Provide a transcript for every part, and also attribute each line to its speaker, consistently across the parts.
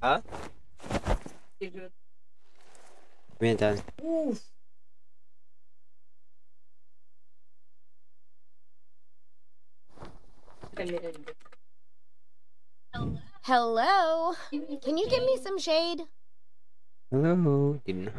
Speaker 1: А? Мен
Speaker 2: Hello. Can you give me some shade?
Speaker 1: Hello. Didn't.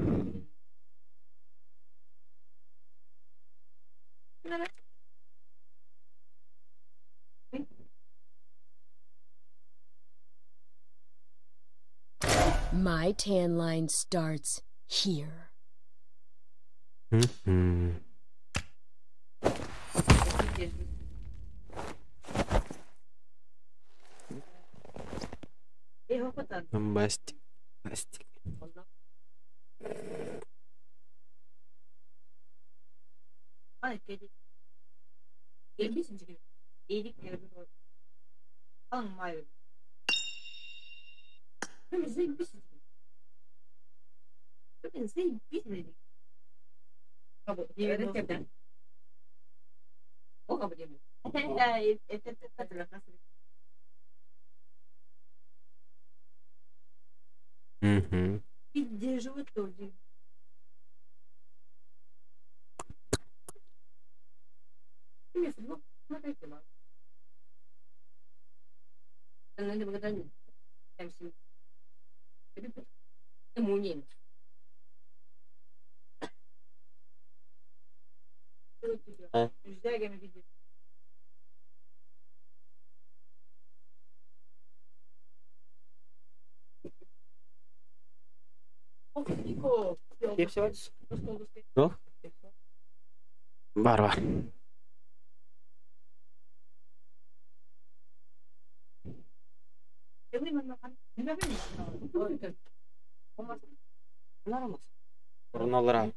Speaker 2: My tan line starts here.
Speaker 1: Bombastic. Plastic. Oh? Var. Oralara.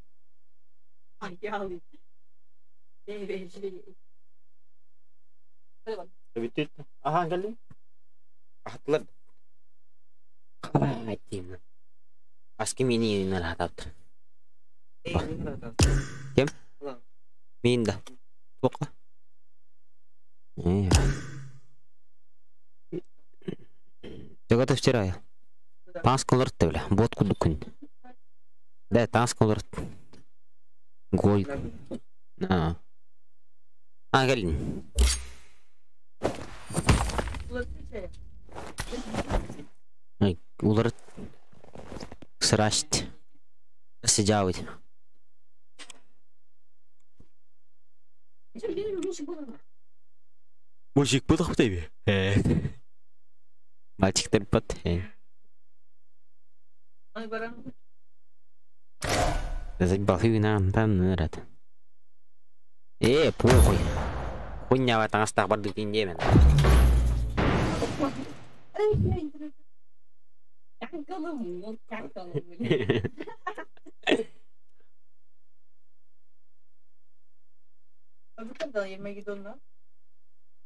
Speaker 1: Bitti. Aha geldi. Atlar. Kaçayım. Aski mini narahat. Kim? Min da. Toqa. Jaga tafsira ya. Танк колорт бля. Бот кудукун. Да, танк колорт. Гой. Галин. Ай, улар срашт. Сидявить. Мужик подох тебе. Мальчик терпит. Заебал хюнам там нырат. Похуй. Хуйня в этом остах бардук индемен.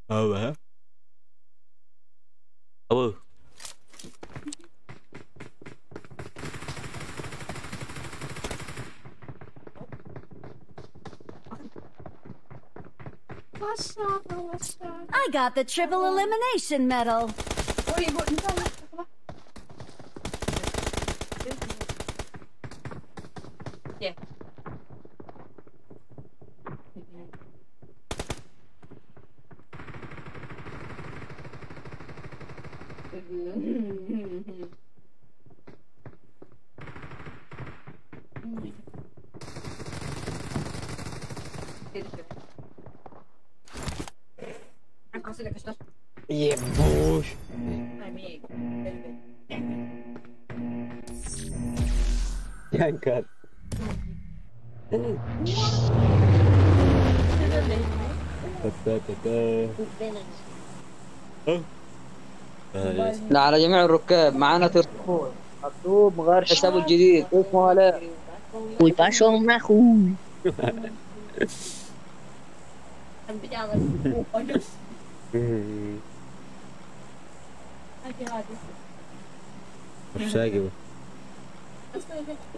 Speaker 1: Apa? Apa?
Speaker 3: I got the triple elimination medal.
Speaker 4: Yeah.
Speaker 1: Ебуш. Янка.
Speaker 5: لا على جميع الركاب معانا ترتيب مكتوب غير حسابه الجديد اسمه علاء
Speaker 6: Ui, passou na rua.
Speaker 1: Apsagi.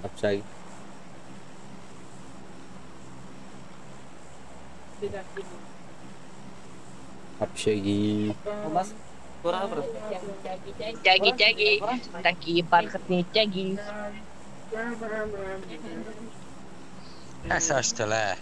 Speaker 1: Apsagi. Apsagi.
Speaker 6: Тяги, такие бархатные тяги.
Speaker 4: Essa что ли?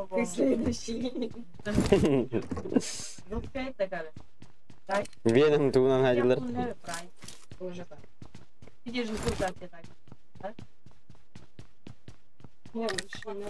Speaker 7: Ты следующий.
Speaker 1: Веном тугунан хажылар.
Speaker 7: Уже так. Иди же сюда, тебе так. Не, лучше не.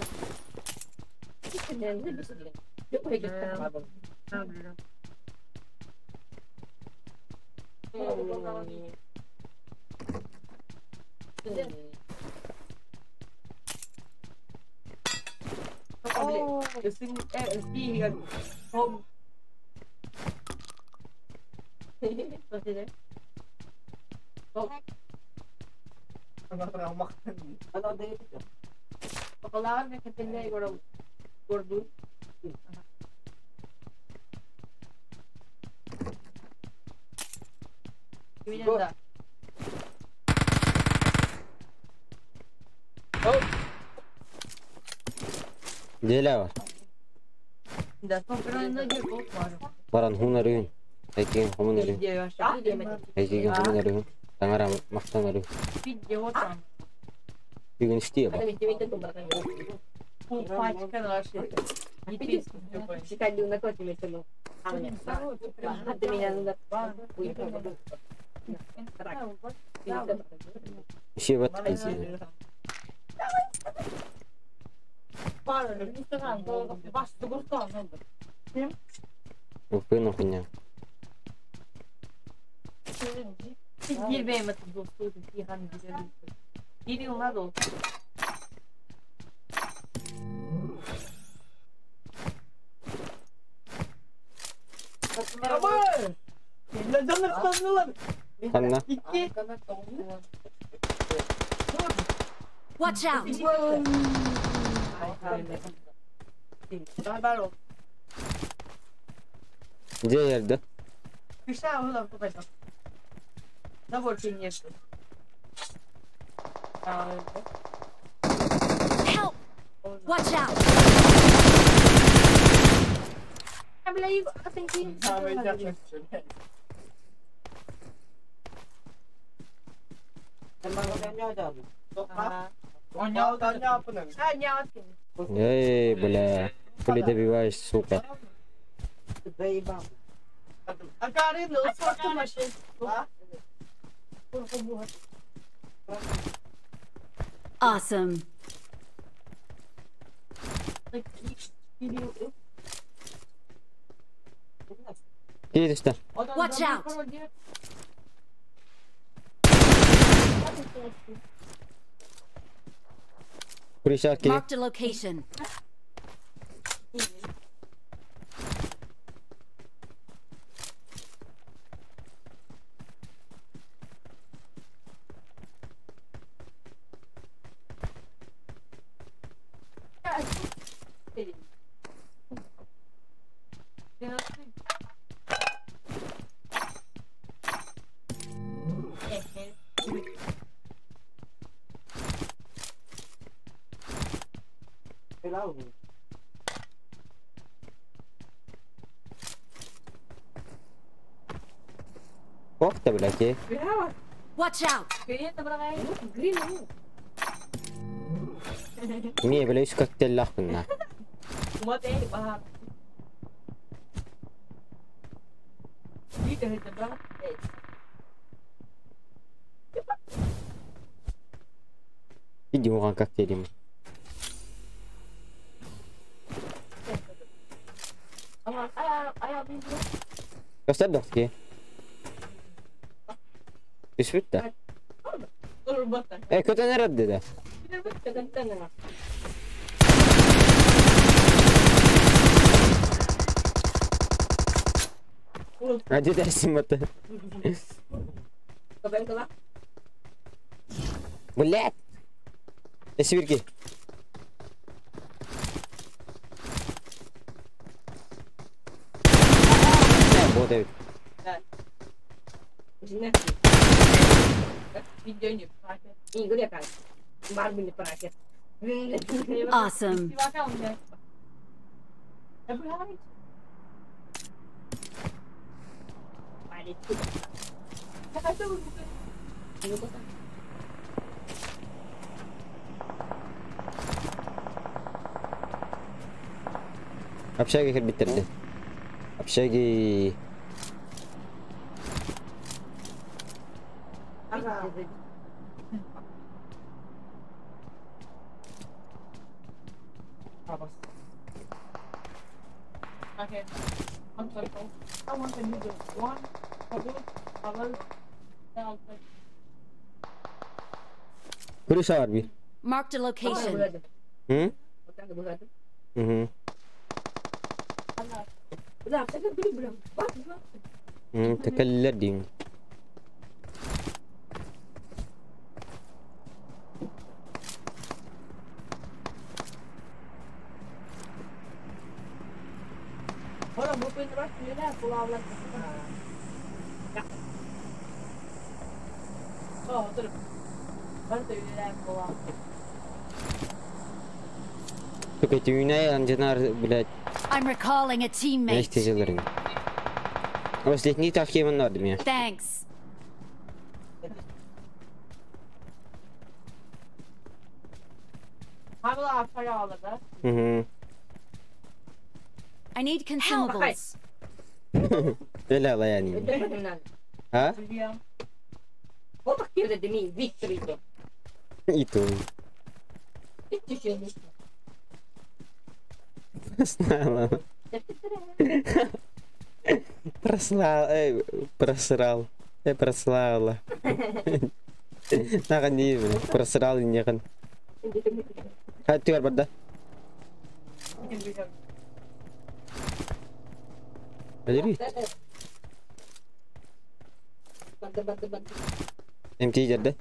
Speaker 1: Делава. Баран хунарыгын. Айкин хумунарыгын. Айкин хумунарыгын. Таңара мақтанарыгын. Бүгін істейе бар. Еще вот эти. Упына хуйня. Ханна.
Speaker 2: Watch out!
Speaker 1: Где yerде?
Speaker 2: Help! Watch out!
Speaker 1: Эй, бля. Хули добиваешь, сука.
Speaker 2: Awesome.
Speaker 1: Иди сюда.
Speaker 2: Watch out!
Speaker 1: Присядки.
Speaker 2: Marked a location.
Speaker 1: Kok tak belakang?
Speaker 2: Watch out!
Speaker 1: Ni boleh suka telak na. Hindi mo kang kakili mo. Kasta dok ki? Iswitta. Kota nerede de? Hadi dersin mata. Bulat. Esir ki. Вот это.
Speaker 3: Awesome.
Speaker 1: Общаги хоть битерди. Общаги.
Speaker 7: Okay. I'm sorry. I want to use one.
Speaker 1: Kuri sawar bi.
Speaker 2: Marked a location.
Speaker 1: تكلدين.
Speaker 2: I'm recalling a teammate.
Speaker 3: Thanks.
Speaker 2: I need consumables.
Speaker 1: لا لا يعني ها itu Просрал. Nah kan dia просрал ini kan. Hati berbeda. Jadi MT jadi.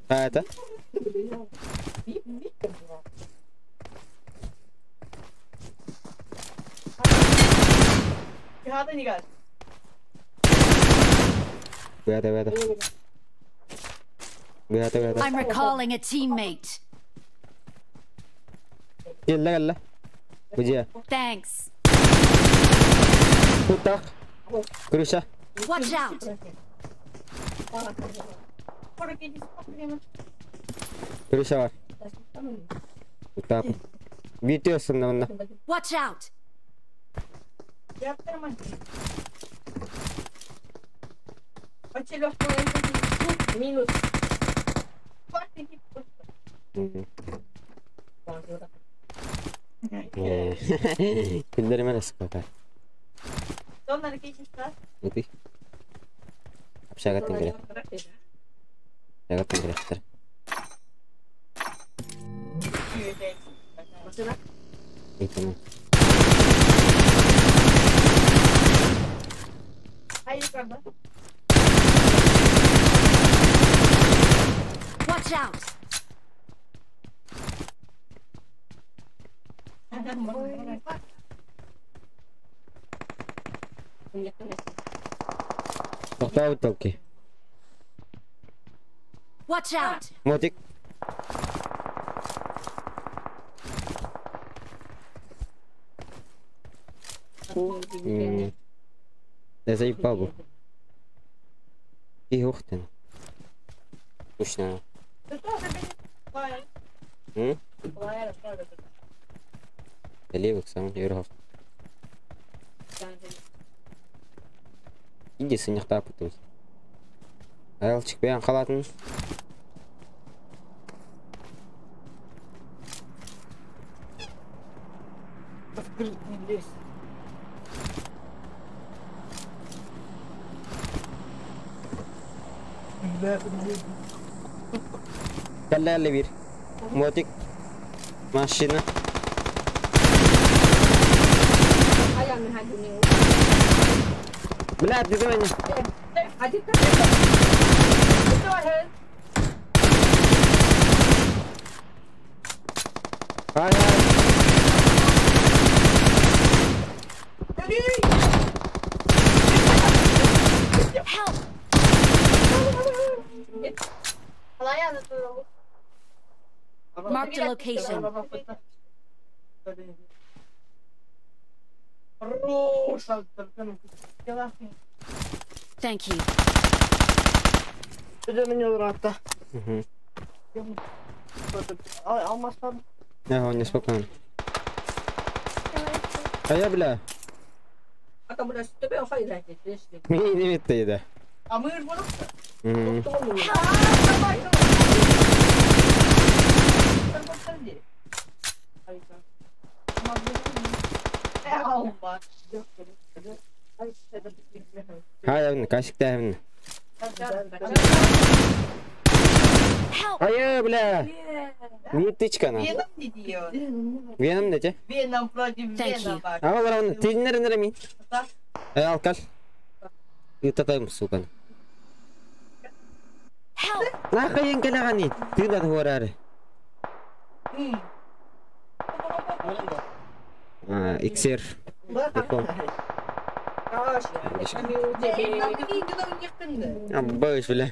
Speaker 1: Ada. Beda.
Speaker 2: I'm recalling a teammate.
Speaker 1: Yalla. Bujia.
Speaker 2: Thanks.
Speaker 1: Putak. Kurusha.
Speaker 2: Watch out!
Speaker 1: Kurusha var. Putak. Bitiyorsun da onda.
Speaker 2: Watch out!
Speaker 1: Pilleri mana suka? Lebih. Saya kata tidak. Itu.
Speaker 2: Watch out!
Speaker 1: To'xta o'tdi.
Speaker 2: Watch out!
Speaker 1: Motik. ده زي بابو. ايه اختنا؟ وش انا؟ ليه بكسان يروح؟ يجي سنيخ تابوتوس. هالشيك بيان خلاطن. كلا اللي بير موتك ماشينا بلاد دي زمان هاي
Speaker 2: Marked a location. Thank you.
Speaker 1: هو نسبقنا هيا بلا مين يمتى ده هاي ابنك كاشك تهمنا هيا بلا ميتش كنا فينام نجى
Speaker 2: Thank you.
Speaker 1: والله تيجي نرى مين الكل يتطيب مسوكنا
Speaker 2: Help!
Speaker 1: لا خيين كلا غني تقدر هو راره اكسير يكون باش بالله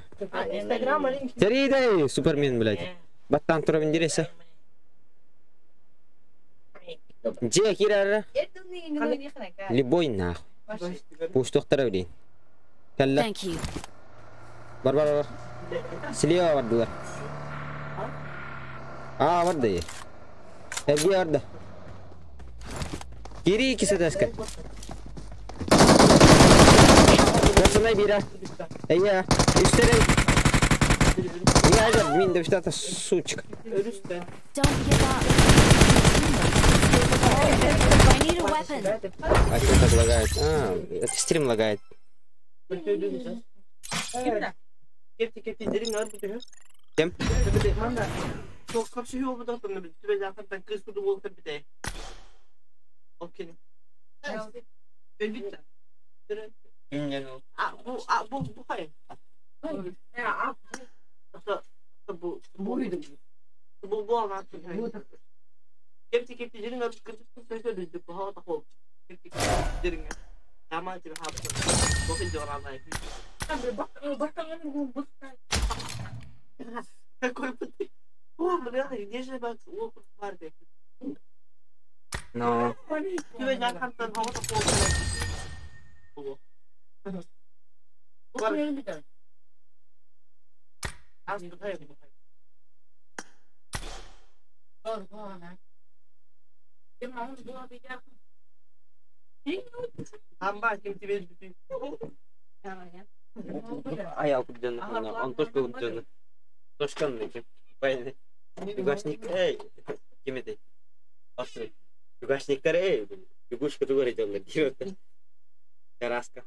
Speaker 1: تريد سوبرمان بلادي بطان ترى من جريسة جي كيرا اللي بوين بوش تختار ودين كلا
Speaker 2: Thank you.
Speaker 1: بر سليوا ورد ورد هبي ورد كيري كيسة داسكت بسمعي بيرا هيا اشتري يا عجب مين ده بشتات السوتشك
Speaker 2: Don't give up. I need a weapon.
Speaker 1: أكيد так лагает это стрим лагает كم No. Ayaw ko dyan ang tos ko dyan. Tos kan ne kim? Pwede. Yugasnik kimete. Aslı. Yugasnikler yuguş kutu var ito lang diyor. Teraska.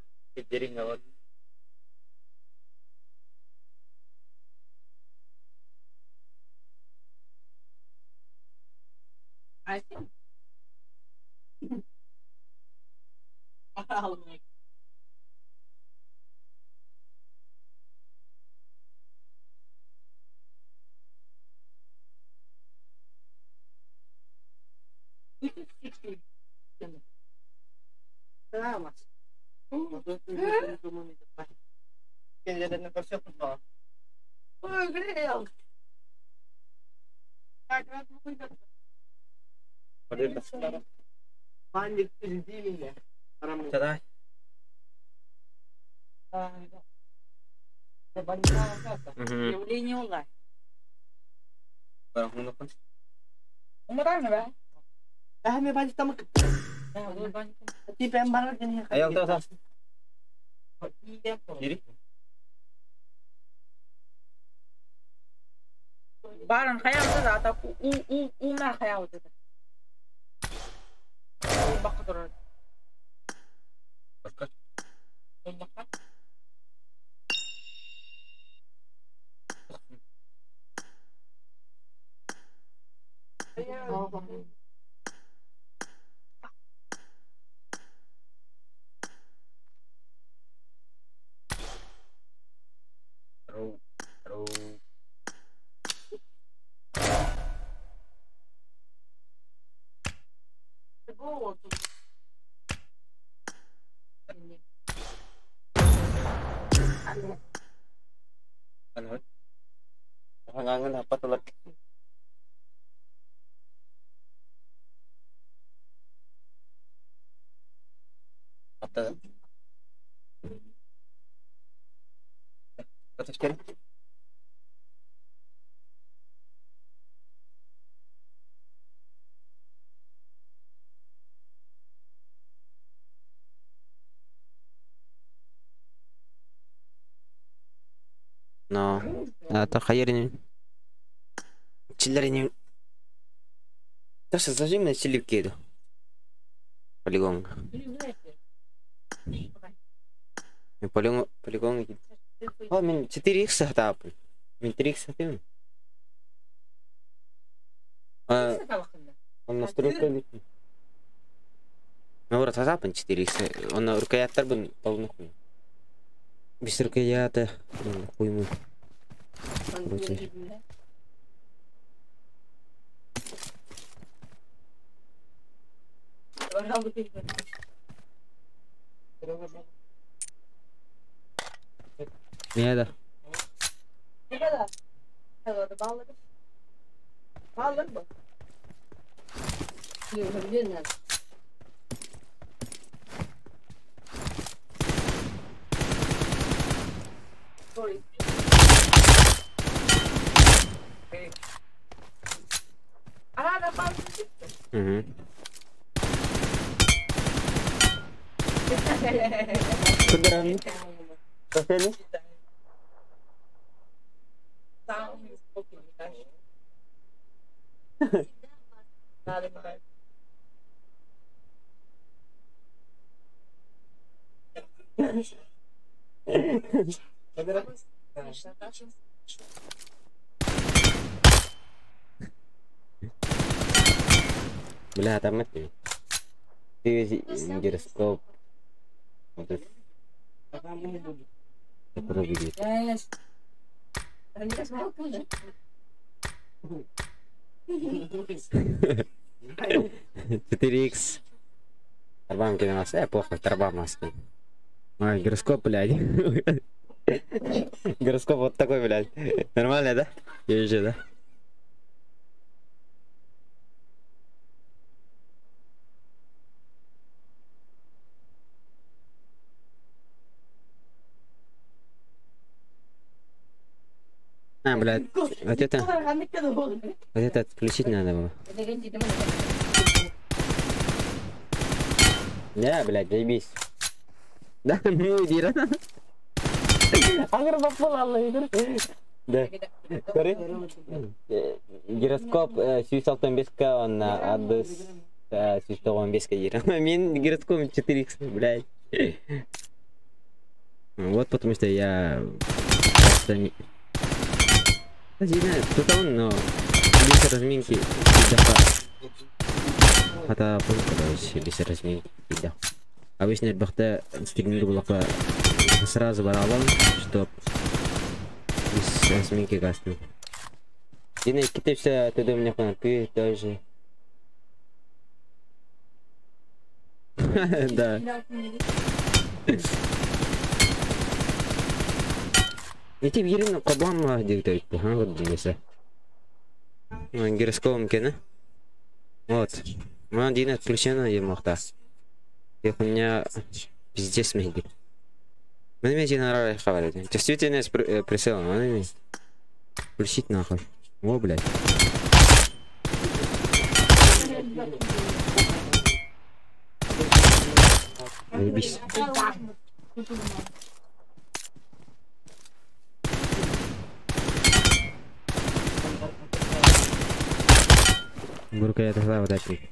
Speaker 1: Derin nga wag.
Speaker 6: I think.
Speaker 7: Ой, грел.
Speaker 1: Caday.
Speaker 7: Явление онлайн.
Speaker 1: Barang hunok kan.
Speaker 7: Umatan ba?
Speaker 5: May budget naman. Hindi pa yung barang din yan.
Speaker 1: Ayaw tahu. Kiri.
Speaker 7: Barang kaya mo sa ata una kaya mo sa. Bakit ron?
Speaker 1: Bakit?
Speaker 7: Bakit?
Speaker 1: Terus. Ano? Hangangan apa tuh lagi? Apa? Terus kiri. No, تخيرني تشيلرني تاش зажим на чили кеду полигон полигон а мен 4x хатап мен 3x хатам он настройка ну вот хатап 4x он рукояттар бун полный хуй без рукоята хуй мы короче не да Beneran? Rasanya? Belah tamat ni. Giroskop. Terus. Terus video.
Speaker 7: Yes. Ini kan semua pun.
Speaker 1: 4x. Terbang kita mas, плохо terbang mas. Ой, гироскоп, блядь. Гироскоп вот такой, блядь. Нормально, да? Я вижу, да? А, блядь, вот это отключить надо было. Да, блядь, заебись. Да, ну иди, да. Агр попал, Аллах, да. Sorry. Гироскоп сүйсалтан беске, он адыс сүйстогон беске жер. Мен гироскопом 4x, блядь. Вот потому что я просто не... Не знаю, кто-то он, но без разминки хата короче, без разминки да. Обычно бахта стигнул было сразу барабан, чтоб без разминки гаснул. Дина, китай все, ты до меня понял, ты тоже. Да.
Speaker 3: Эти вирины кабан делают, вот денеса. Гироскопом кена. Вот. Мы один отключено и мохта. Их у меня пиздец мягкий. Мы имеем на хавали. Действительно присел, но включить нахуй. О, блядь. Заебись. Бурка я тогда удачи.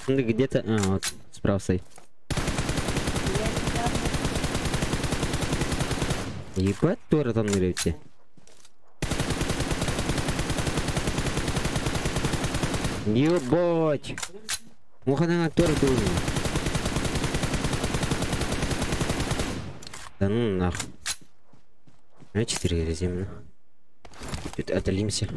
Speaker 3: Где-то... А, вот, справа стоит. Ебать, Тора там ныряете. Ебать! Муха на Тора тоже. Да ну нахуй. А 4 резимно. Тут отолимся.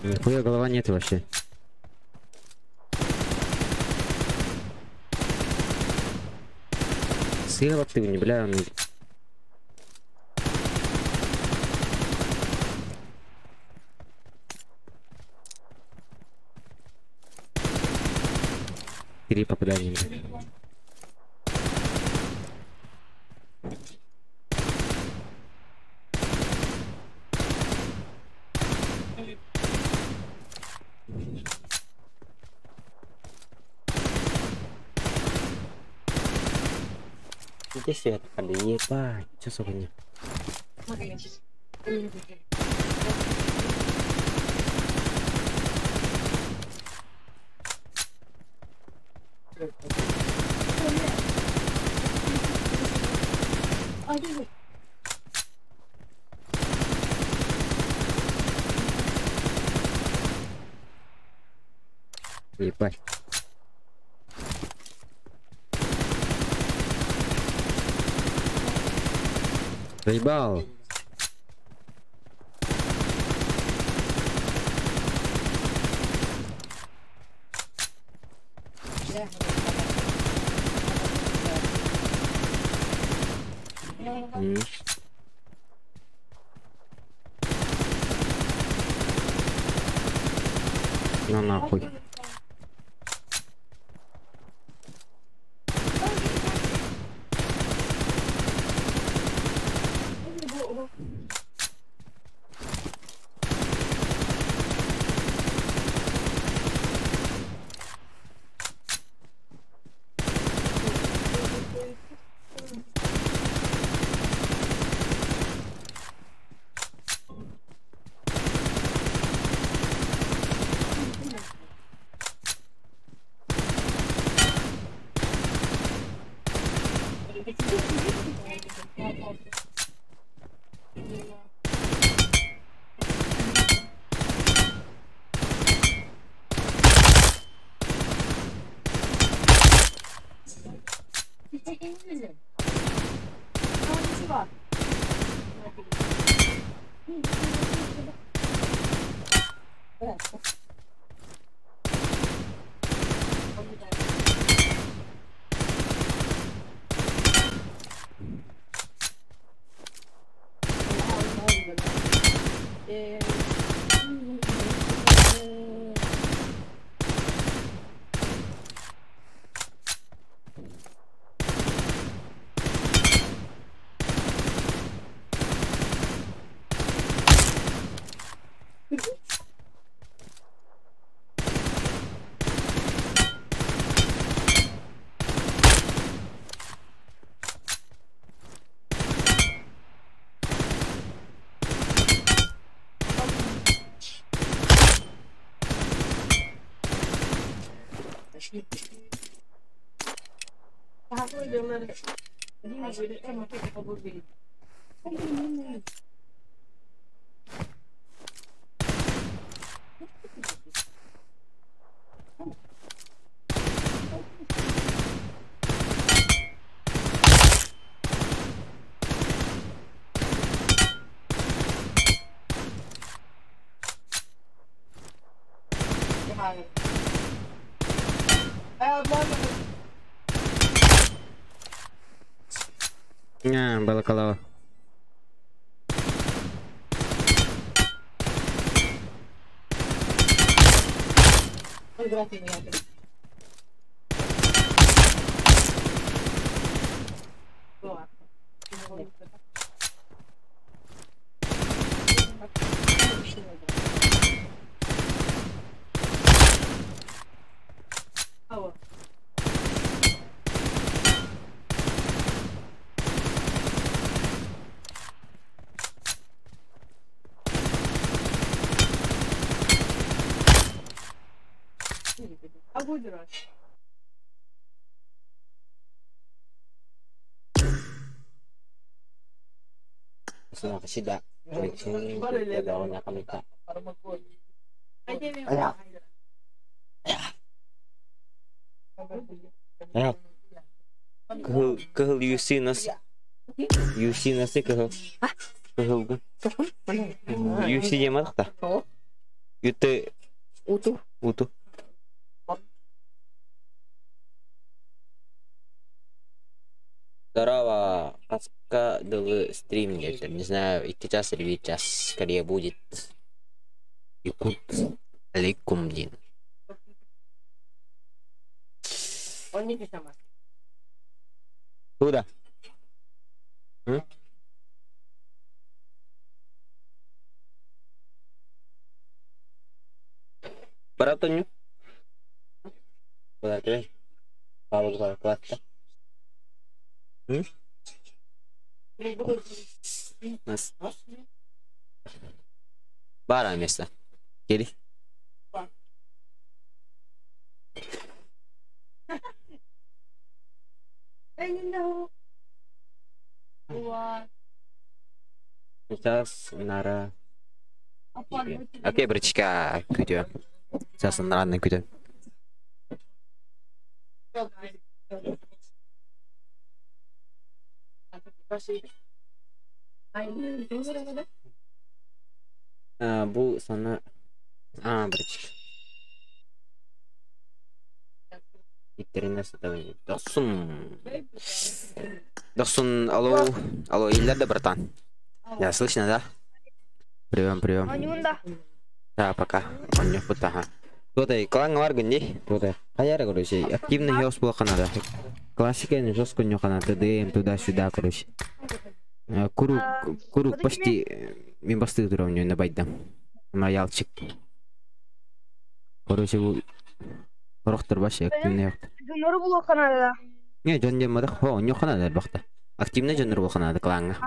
Speaker 3: Нихуя голова нет вообще. Сыва ты не бля, он... Три попадания. Где свет? Ебать, что сука не? Ебать. Заебал. На нахуй. Балакалава. Sudah kesida. Sini daunnya kami tak. Ayo. Ayo. Kehel you see nasi. You see nasi kehel. Kehel kan? You see yang mana tak? You te. Utuh. Здорово, Каска дал стрим где-то, не знаю, 2 часа или 1 час, скорее будет. Якутск, алейкум дин. Куда? Баратоню? Куда ты? Пауза, класса. Mas bara место. Кели. Сейчас нара. Окей, братчика, куда? Сейчас нара куда? Bu sana братчик. Интернет давай. Досун, алло, Илья, братан. Я слышно, да? Прием. Да, пока. Он не путаха. Кто-то клан варган, кто-то. Каяра, короче, активный хёс был Канада. Классика не жестко не Канада, ДМ туда-сюда, короче. Курук почти мимбасты уровню на байдам. Маялчик. Короче, рохтар баши активный.
Speaker 8: Жонор було Канада.
Speaker 3: Не, жон демады, хо, не Канада бахта. Активный жонор был Канада кланга.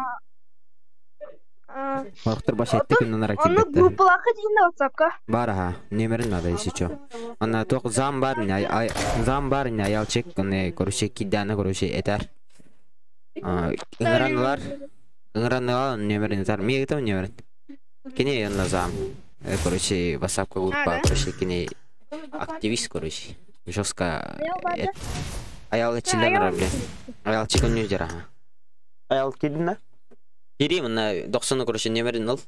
Speaker 3: Рохтар баши аттекин на нарактив.
Speaker 8: Он группалаха дейін WhatsApp-ка.
Speaker 3: Бараха, немерин надо, если чё. Она только зам барня аялчик, короче, кидана, короче, это. Ыңыранылар немерин зар. Мен айтам немерин. Кене янна зам. Короче, WhatsApp-ка группа, короче, кене активист, короче. Жестко. Аял чилен блин. Аял чикон нюзера. Аял кидина. Кири мына 90, короче, немерин ал.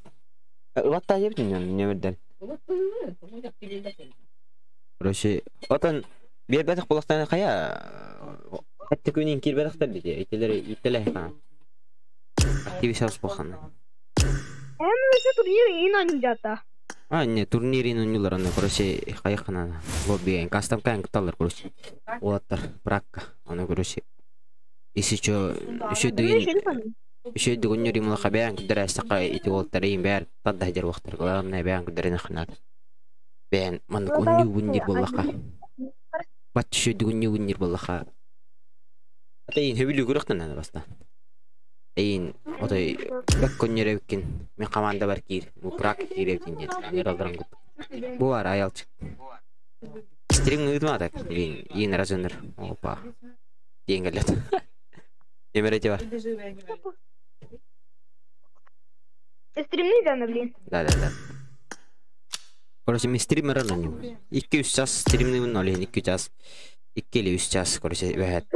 Speaker 3: Латта ебдин немерден. Короче, отан бербедик булактан кая. Хатта күнин кирбедиктер диде. Ителер ха. Активист алып болгон.
Speaker 8: Эмесе турнир ин ойнайжата.
Speaker 3: Не, турнирин ойнулар аны, короче, кайыкана. Лобби кастом кайын кыталар, короче. Олаттар, бракка. Аны, короче. Если чё, еще дүгін нүри мұлақа бәйін күдір әстіқа еті олттар ең бәр тадда хедер уақтар. Главное бәйін күдірін ақынады. Бәйін мандық үннер болақа. Бат еще дүгін үннер болақа. Ата ең хөбілі көріқтін әні баста. Ең, отай, бәк көннер әукен. Мен қаманда бар кейір. Бұл прак кейір әукен деді. Ер алдырын күт. Бұл бар, аялчық. стрим ныдма так. Ин разыныр. Опа. Денгалет. Емерете бар.
Speaker 8: Стримный да, блин.
Speaker 3: Да. Короче, мен стример аноним. 2-3 час стримный олен 2 час. 2 или 3 час, короче, бәһәт.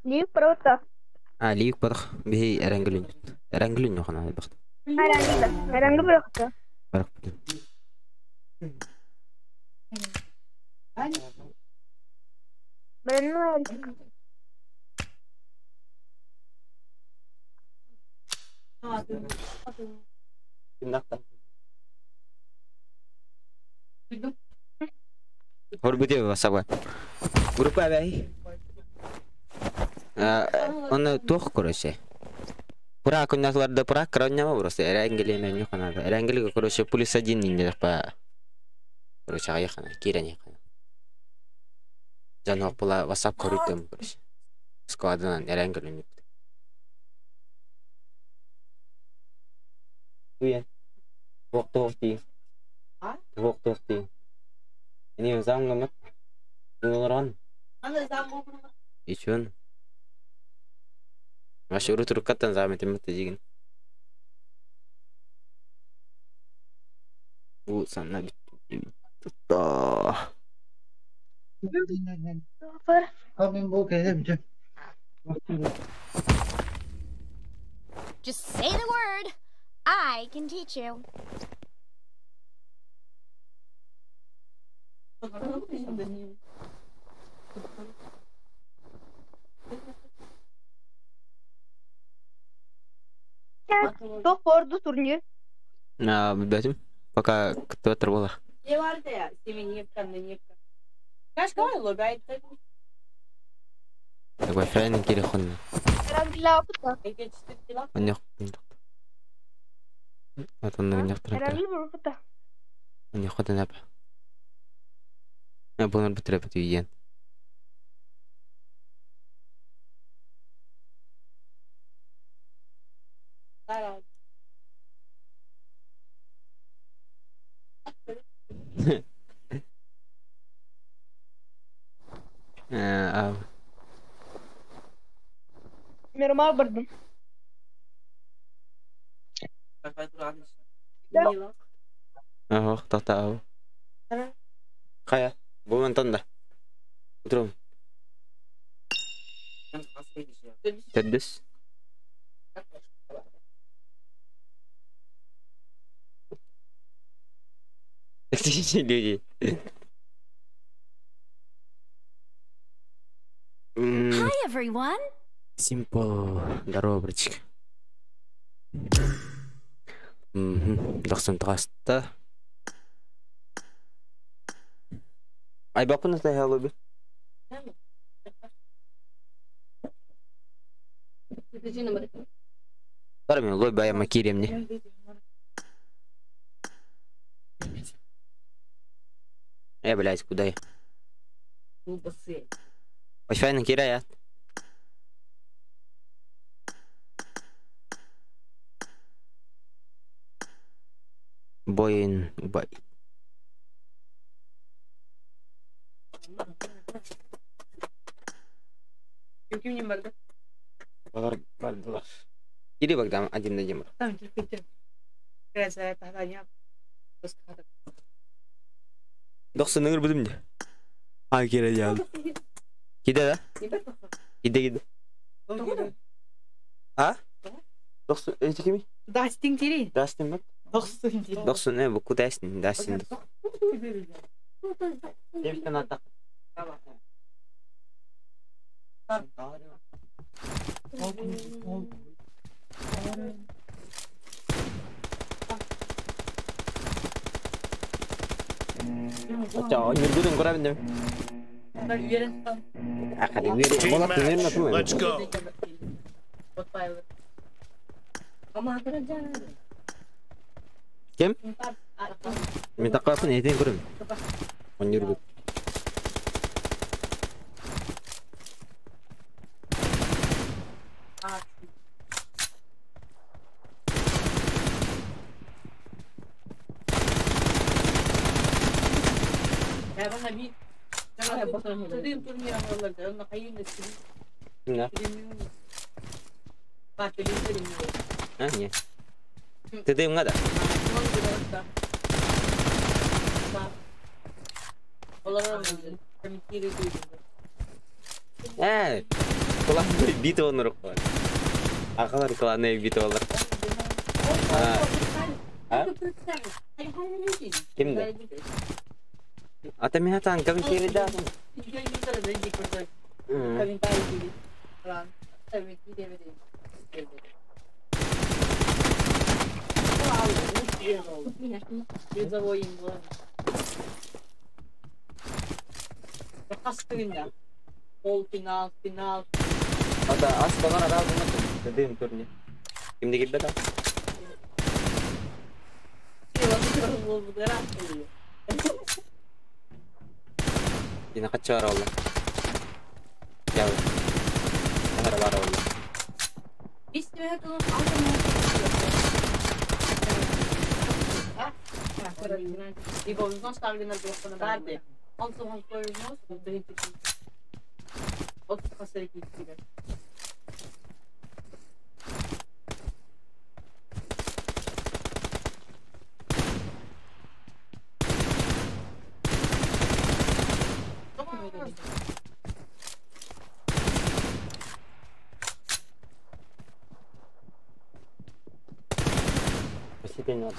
Speaker 8: Лив просто.
Speaker 3: Лик бадах. Бей әрәңгілін. Әрәңгілін оғана бақты.
Speaker 8: Араңғы просто.
Speaker 3: Барық.
Speaker 8: Блин,
Speaker 3: Horbuti wasaba. Группа бай. Он тух короче. Пура коннатларда пура кранняма просто. Эрангели меню канада. Эрангели короче полис один ниндер па. Короче аяхана кирани хана. Жана пола WhatsApp коритем короче. Складынан эрангели. Уя. Вокторти. Вокторти. Ini zam ngamet. Ngoron. Ichun. Masih urut katan zam itu mati jigin. Bu sana bitu. Toh.
Speaker 2: Just say the word. I can teach you.
Speaker 8: Кто форду турнир?
Speaker 3: Бәтім. Пока кто оторвала.
Speaker 7: Не vardı ya, senin yapkanın. Kaç kadar logaydı?
Speaker 3: Такой фрайный кирихон.
Speaker 8: Арангла опыта.
Speaker 3: Он не. Вот он на них трактор.
Speaker 8: Арангла опыта.
Speaker 3: Он не ходит на. Я был на потребу иен.
Speaker 8: Мирма бардым.
Speaker 3: Tahu. Kayak, gue nonton dah. Betul. Tedes. Dia.
Speaker 2: Hi, everyone.
Speaker 3: Simple. Здорово, братчик. Дохсон траста. Ай бапын это я лоби. Тарми лоби я макири мне. Блядь, куда я? Wi-Fi на кира я. Боин бай.
Speaker 7: Kim vardı?
Speaker 3: Vardılar. Gidi bak da один на демар.
Speaker 7: Tamam, bitti. Biraz daha yap.
Speaker 3: Doksan nगर buldum ya. Ay kira geldi. Gide da. Gide. Ha? Doksan ece kimi?
Speaker 7: Dustin tiri.
Speaker 3: Dustin bak. Doksan ne bu Dustin. Dustin. Девушка на так. Чао, не будем грабить.
Speaker 9: Let's go.
Speaker 3: Кем? Minta kapan ya itu kurang. Menyuruh.
Speaker 7: bana bir Tadayım turnuya aralarında onunla kayın da sürüm.
Speaker 3: Kimler?
Speaker 7: Bak öyle
Speaker 3: Hanya. Dedim nggak ada? Kelas gitu menurut gua. Aku lari kelasnya gitu olur. Kimde? Atau minat angka bisa beda.
Speaker 7: Final.
Speaker 3: Ada aspalar ada apa macam? Dedim turnya. Kim dikit beda. Ini kacau Allah. Jauh. Ada baru Allah.
Speaker 7: И вновь ставили на телефон. Он сам повезло, что дайте. Вот посмотрите себе.
Speaker 3: Постепенно.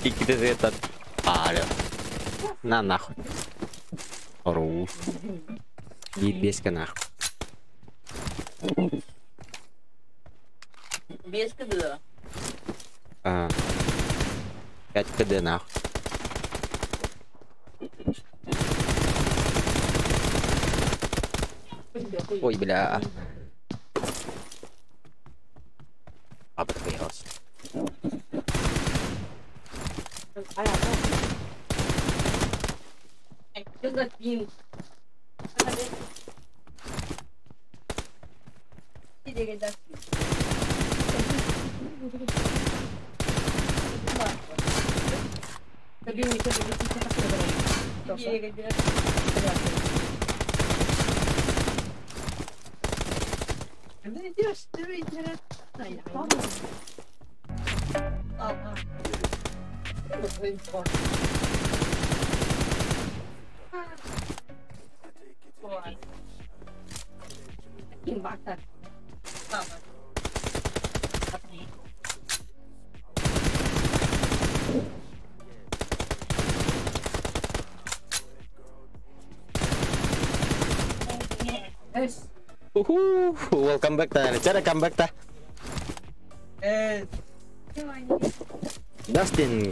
Speaker 3: Kita setan. Ada. Nah, Harus. Bias kena.
Speaker 7: Bias kedua.
Speaker 3: Kayak kedua. Oi, bela. Apa chaos?
Speaker 7: Juga tim. Tidak ada. Tapi ini tidak ada.
Speaker 3: Welcome back ta. Cara comeback ta. Dustin.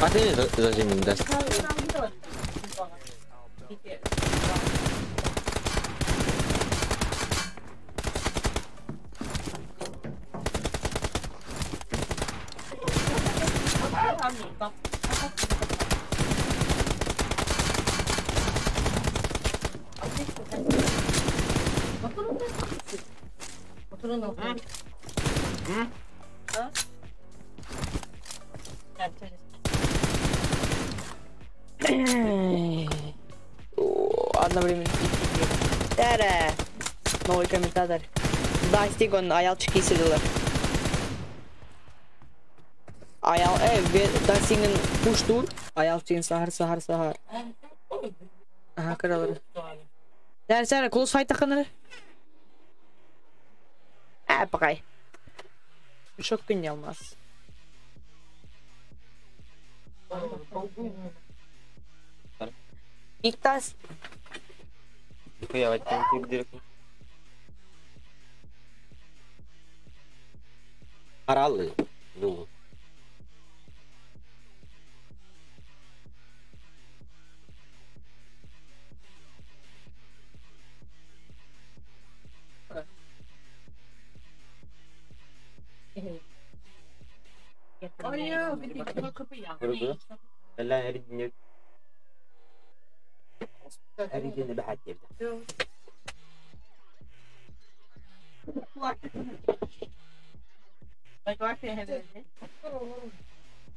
Speaker 3: Pasti ini zazim das.
Speaker 6: Одно время. Тәрі. Новый комментатор. Дастик он аялчыки селилер. Аял, Дастиктің пуштур. Аялчыгын сахар. Aha, kırılır. Dersen, kulus fayta kanır. Bakay. Çok gün yalmaz. İlk tas.
Speaker 1: Nihayet ben direkt. Aralı. Bu.
Speaker 7: Oraya bir de kapı ya.
Speaker 1: Burada. لا اريد اني اريد اني بعد يبدا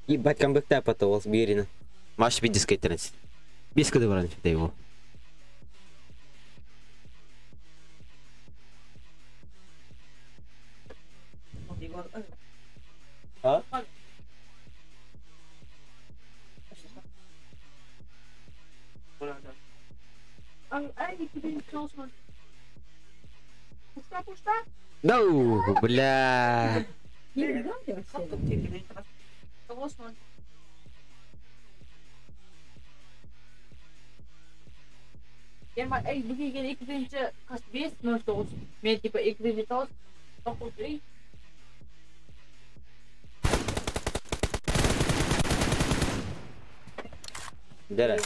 Speaker 1: ебать комбекта потом сберина маш видискай транс без кода вранч ты его а Ну, бля.
Speaker 7: Ja, maar ik begin ik vind je als best nog zo met type ik vind het als toch goed drie.
Speaker 1: Dere.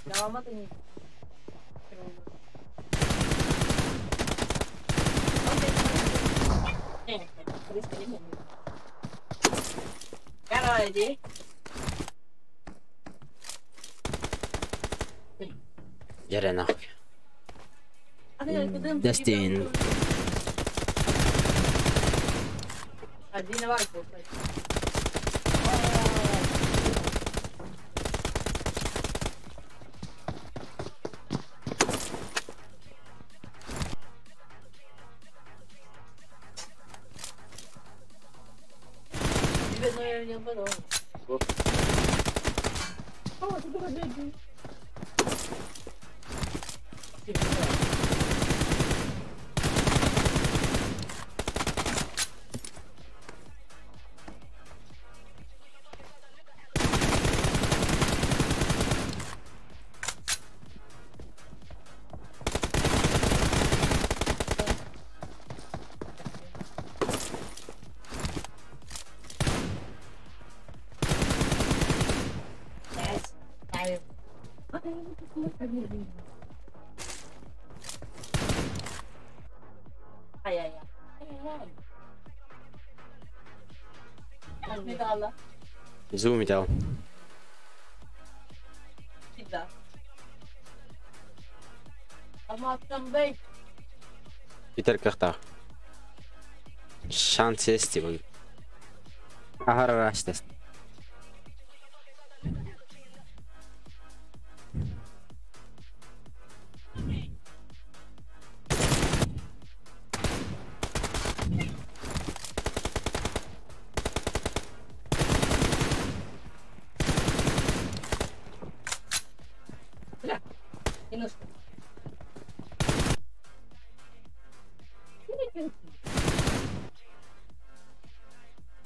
Speaker 7: Devam edin. Gel hadi.
Speaker 1: Jarena.
Speaker 7: Hadi
Speaker 1: Destin.
Speaker 7: Hadi ne var bu? Ay ay ay. Medalla.
Speaker 1: Zoom идёл.
Speaker 7: Всегда. Алматыдан бей.
Speaker 1: Питер кахта. Шанс есть его. Агараш тест.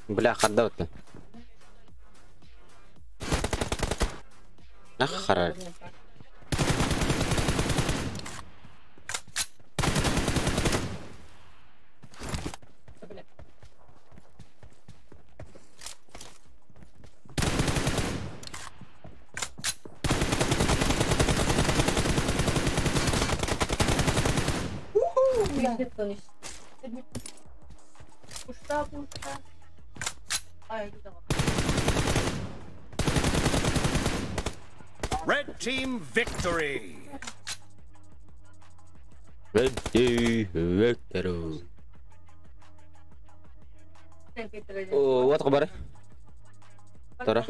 Speaker 1: بلا خدوت نخرج
Speaker 7: Pusta. Ay, tamam.
Speaker 9: Red team victory.
Speaker 1: Red team victory. What kabar? Tara.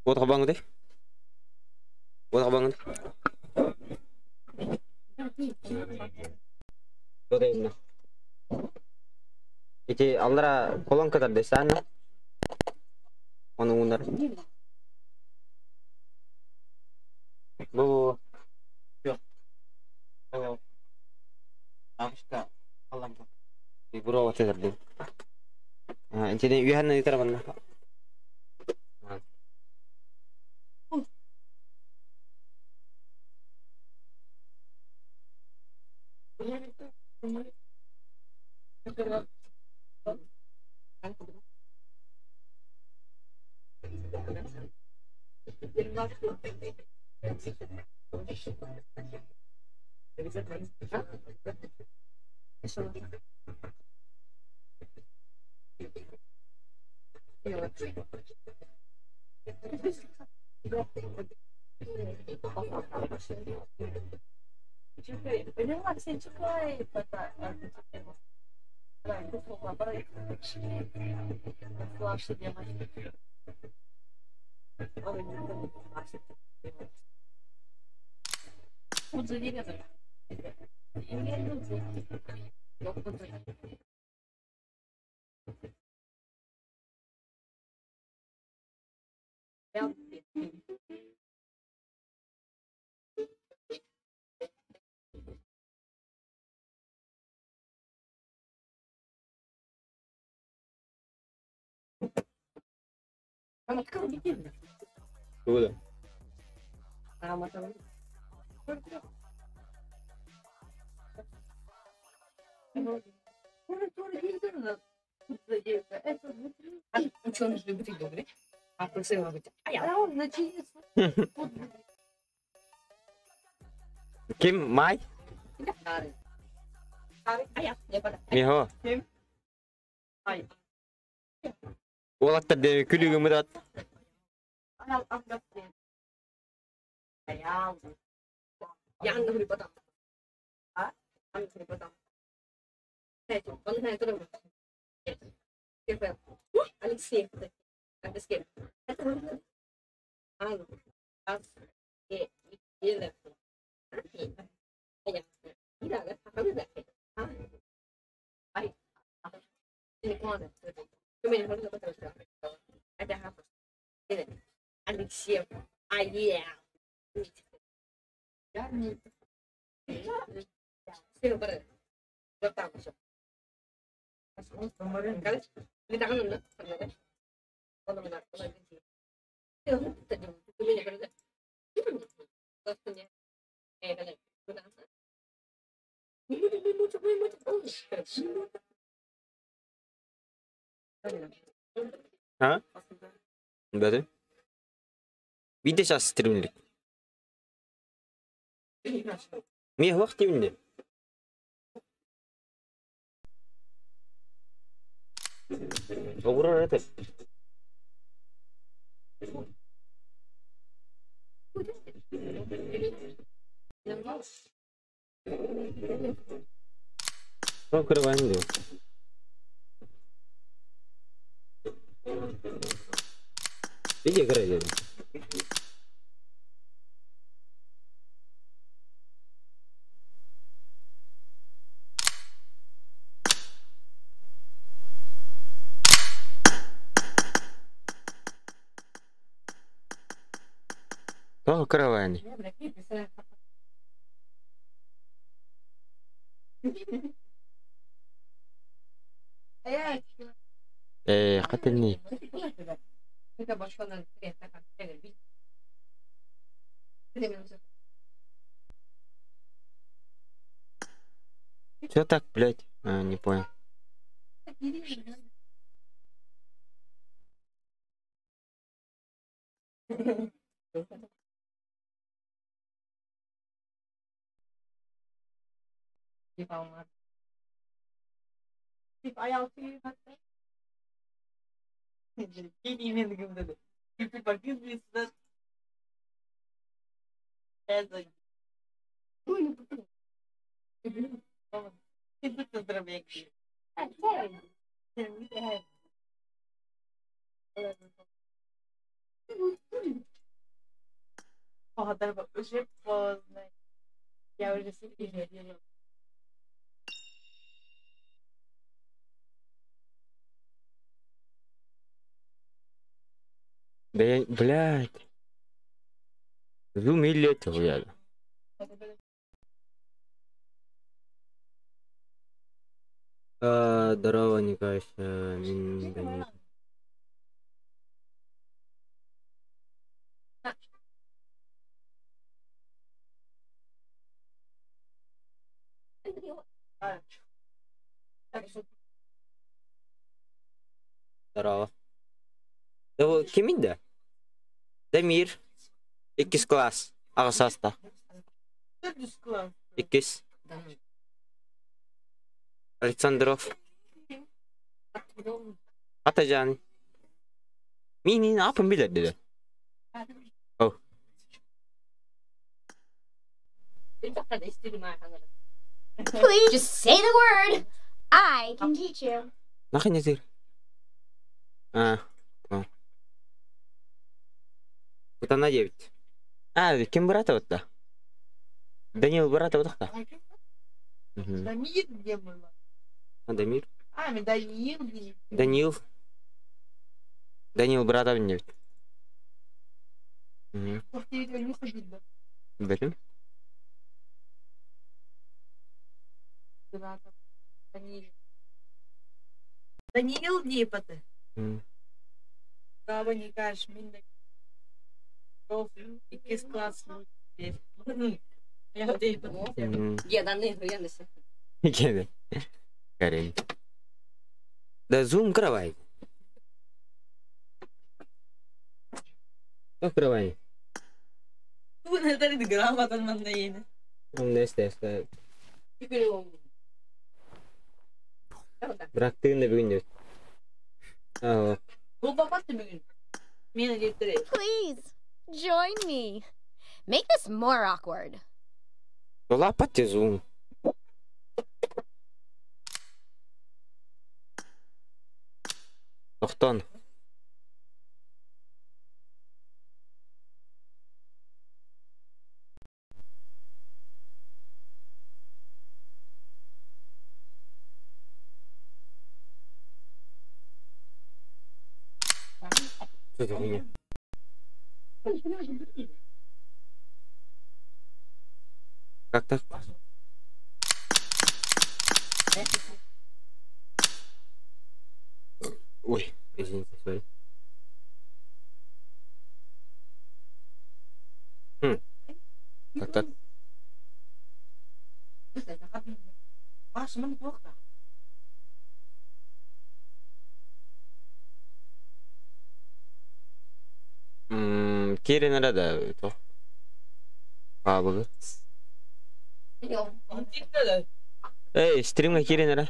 Speaker 1: What kabang deh? What kabang deh? What ini?
Speaker 3: Эти аллара колонкадар десана. Оның унар. Бұл жоқ. Амшка алам. Бибро отедерди. Энтене үйханна итарабанна. Куда?
Speaker 7: Ученый же любит говорить. А просил говорить. А я значит.
Speaker 3: Kim Mai? Miho. Walakta de külügü müdat.
Speaker 7: Я не говорю потом. А? Я не говорю потом. Этим, он знает, кто это. Алексей. Это с кем? Это Анна. Ас. Еле. Я. Да, да. А как это? Ай. Телефон. Ты меня можно потом сказать. Это хапа. Алексей. А я. Я не. Все берет. Вот так все. RedDragon. Kalau benar, kalau gitu. Itu tadi punya kerja. Pastinya. Kan.
Speaker 3: Ha? Berarti? Video сейчас стримили. Мне вахти мне. Огура это. Ну, открываем его. Иди играй. О, караване. قتلني. Что так, блядь? А, не понял.
Speaker 7: Уже поздно. Я уже себе.
Speaker 3: Да я, блядь. Зум лет хуяли. Здорово, Никаша. Здорово. Да вот киминде? Дамир. Иккис класс. Агасаста. Иккис. Александров. Атажан. Мини не yapın bilir dedi. Oh.
Speaker 2: Please just say the word. I can teach you.
Speaker 3: Нахуй не зир. Вот она 9. Кем брата вот да? Данил брата вот так.
Speaker 6: Дамир где был?
Speaker 3: Дамир.
Speaker 6: Данил.
Speaker 3: Данил. Данил брата не 9. Білім.
Speaker 6: Даниил Дипаты. Право не кажешь, минда. Иккис класс. Я Дипаты.
Speaker 7: Я данные несе.
Speaker 3: Кеде. Карен. Да зум кровай. Как кровай?
Speaker 6: Тут это не грамотно мандейны.
Speaker 3: Он не стесняется. Bıraktığında bir gün diyor.
Speaker 6: Bu babattı bir gün. Beni getireyim.
Speaker 2: Please join me. Make this more awkward.
Speaker 3: Dolar patya zoom. Doktan. Что это меня? Как так? Ой, извините, сори. Как так? Кири nerede to? Pubg. Stream'e Kiri nerede?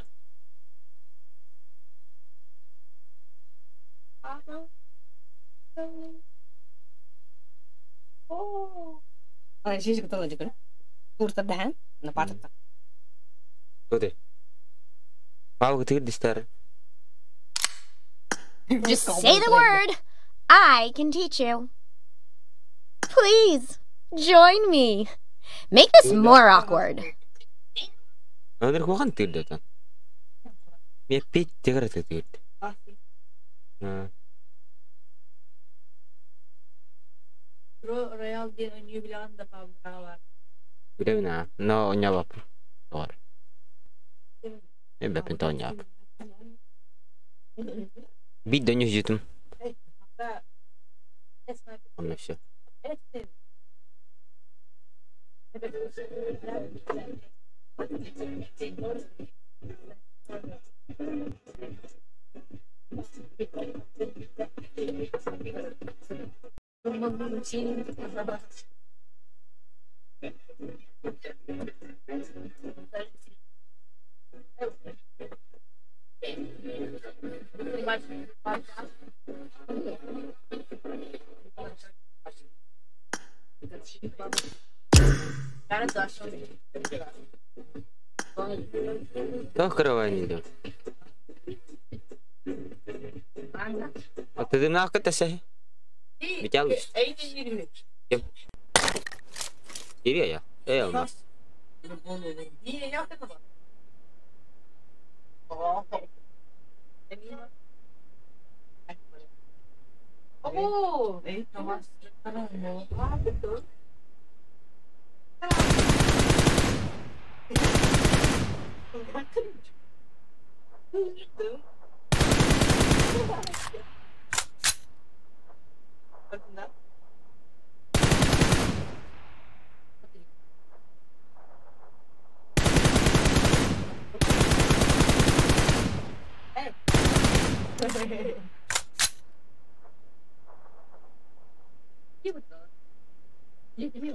Speaker 7: Она здесь готова дикая. Курта да? На патата.
Speaker 3: Tuh. Pubg tigir distar.
Speaker 2: Just say the word. I can teach you. Please join me. Make this more awkward.
Speaker 3: Nadir ko kan tigir datan. Me pit tigir tigir.
Speaker 6: Royal diye oynuyor bile anda PUBG var.
Speaker 3: Udah na, no nyawap. Or. Be pinto nyawap. Bid donyo jutum. Anlaşıldı. Кто кровать не идет? А ты дымна как-то сяй? Витягиваешь? Кем? Ири я? Алмаз.
Speaker 7: Oh, nama sekarang mau apa tuh? Iya betul. Iya jadi.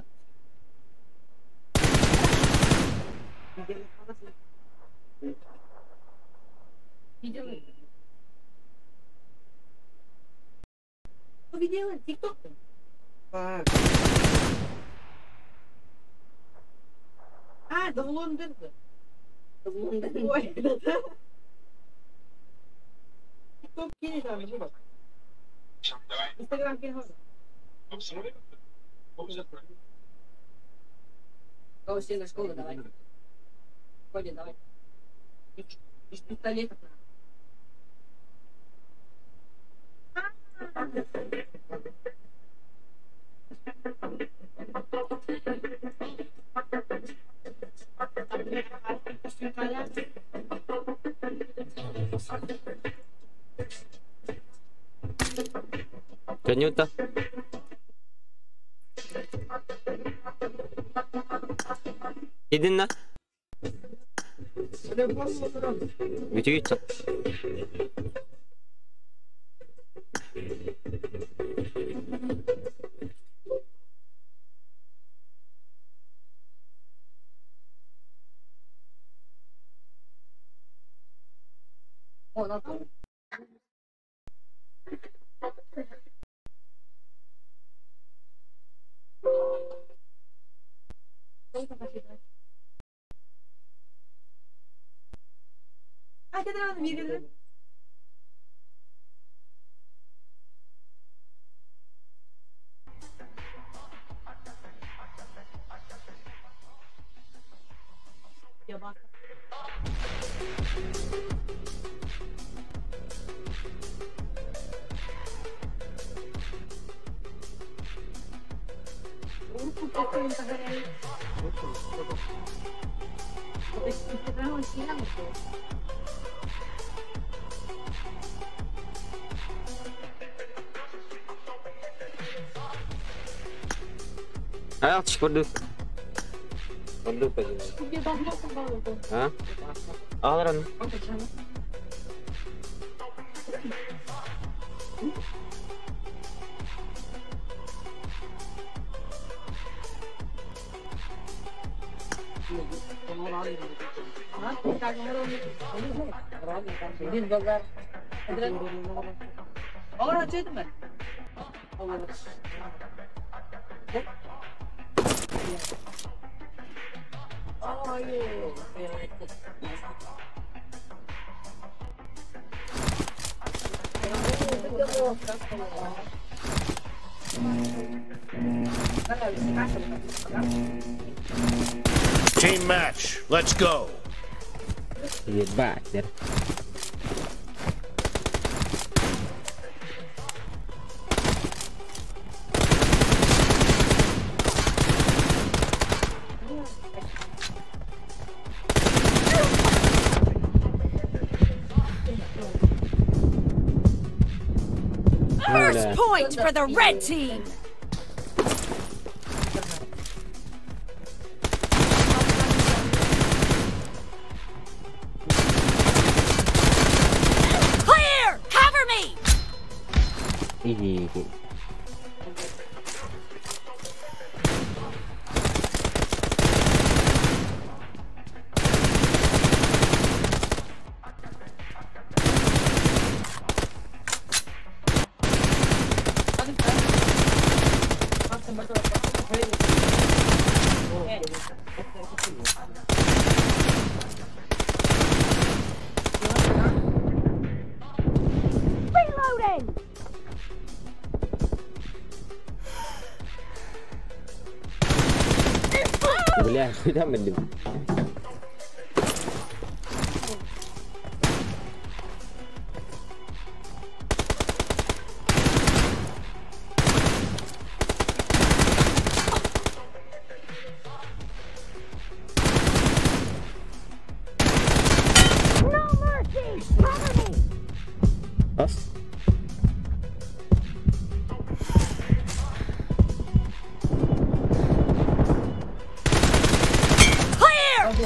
Speaker 7: Video TikTok. Ah, downloader. TikTok kini dah macam apa? Instagram kini apa? Кого все на школу давай. Ходим, давай. Из пистолетов надо.
Speaker 3: Канюта. Иди на. Видите?
Speaker 7: О, надо. А, ты давай двигай. Я бака. Руку какую-то загорели. То есть ты прямо сильно.
Speaker 3: Ayo, koduk. Koduk aja.
Speaker 7: Тебе давно собрал это?
Speaker 3: Hah? Alran.
Speaker 7: Orang cuy teman. Oh iya.
Speaker 9: Team match. Let's go.
Speaker 3: Get back there.
Speaker 2: First point for the red team. Clear! Cover me!
Speaker 3: Easy.
Speaker 2: Reloading!
Speaker 3: Beli aku dah mendem.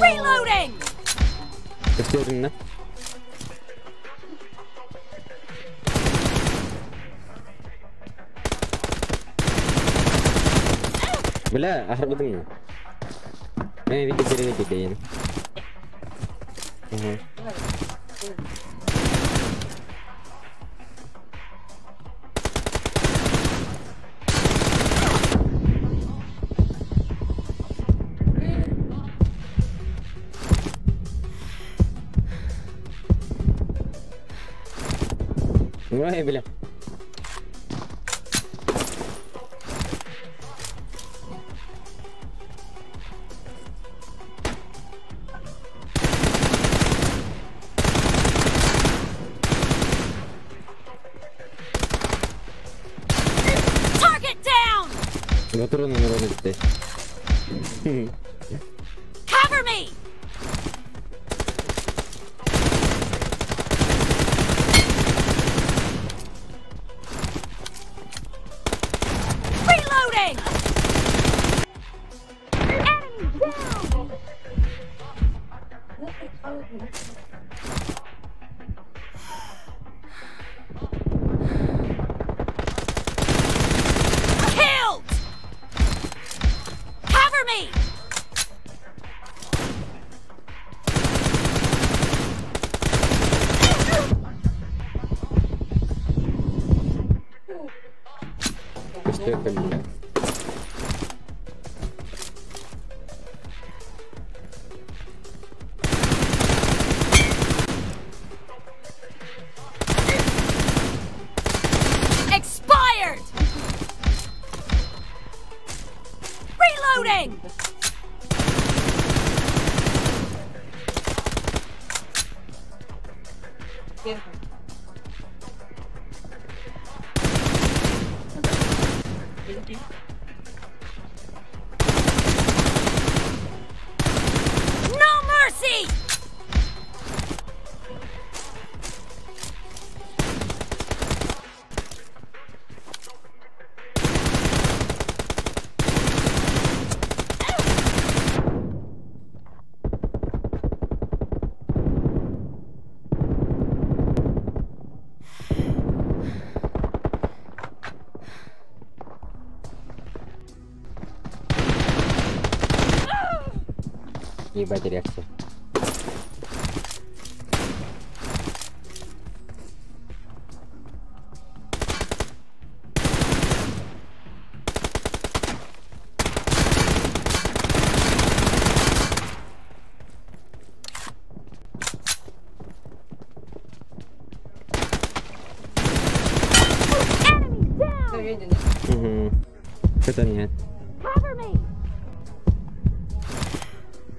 Speaker 2: Reloading!
Speaker 3: Gösterdim lan. Бля, ахрбадым мені. Мене відео переведіть дає. Ага. Ой, бля. Патроны народу здесь.
Speaker 2: Cover me! Reloading! Enemy down! Killed! Cover me!
Speaker 3: Что это, бля?
Speaker 2: Expired! Reloading! No mercy!
Speaker 3: Ебать реакция. Угу. Это нет.
Speaker 2: Cover me!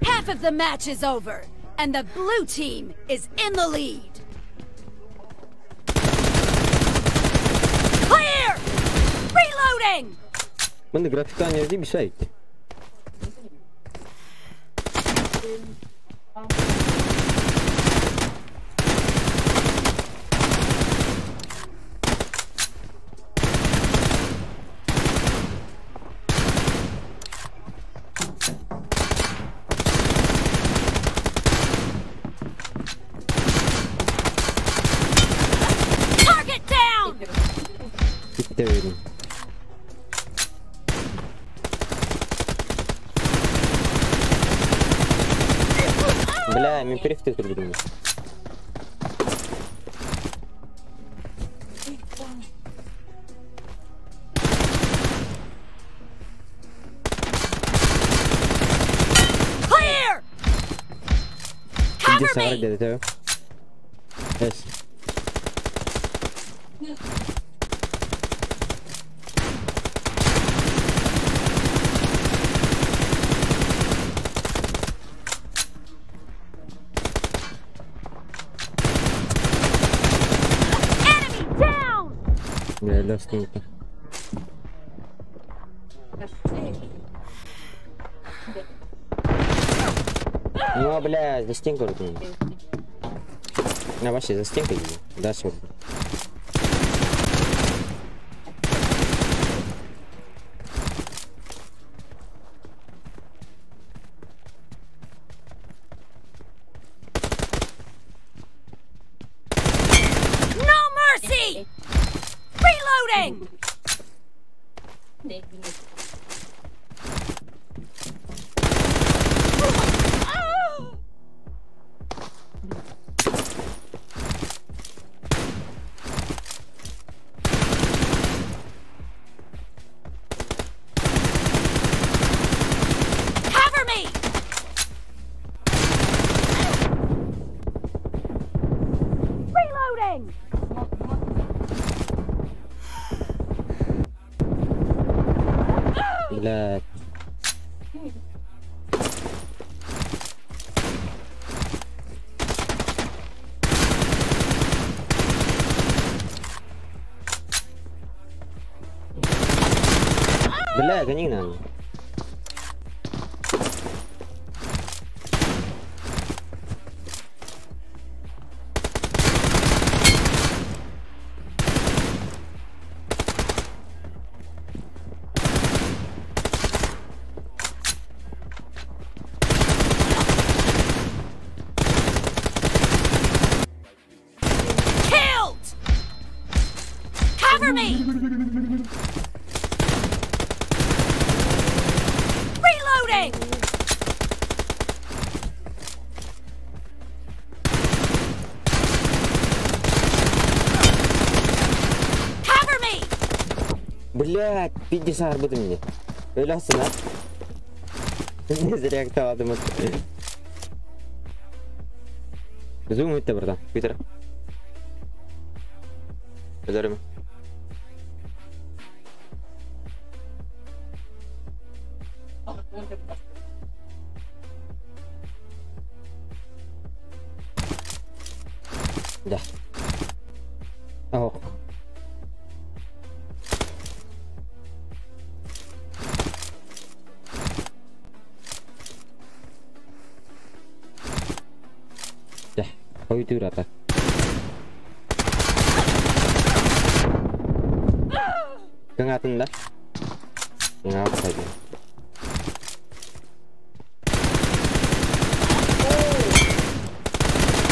Speaker 2: Half of the match is over, and the blue team is in the lead. Clear! Reloading!
Speaker 3: Bende grafikten yazdığı bir şey.
Speaker 2: Target down!
Speaker 3: Bitti verin. Бля, ми перехти тут будемо.
Speaker 2: Clear!
Speaker 3: Иди
Speaker 2: Cover
Speaker 3: сара
Speaker 2: me!
Speaker 3: где ты? Yes.
Speaker 2: Enemy down!
Speaker 3: Бля, да, столько. Ну, бля, за стенку руками. На вообще за стенкой иди. Да, сюда.
Speaker 2: Reloading! Cover me! Reloading!
Speaker 3: Блядь. Бля, гони надо.
Speaker 2: Killed! Cover me! Reloading! Cover me!
Speaker 3: Блядь, 50 арбуты мне. Öylesine ha. Ne reaktör adımı. Zoom etti buradan. Bir taraf. Öderim. Da. Oh. Da. Koy tur atas. Kengatin dah. Ngap saja.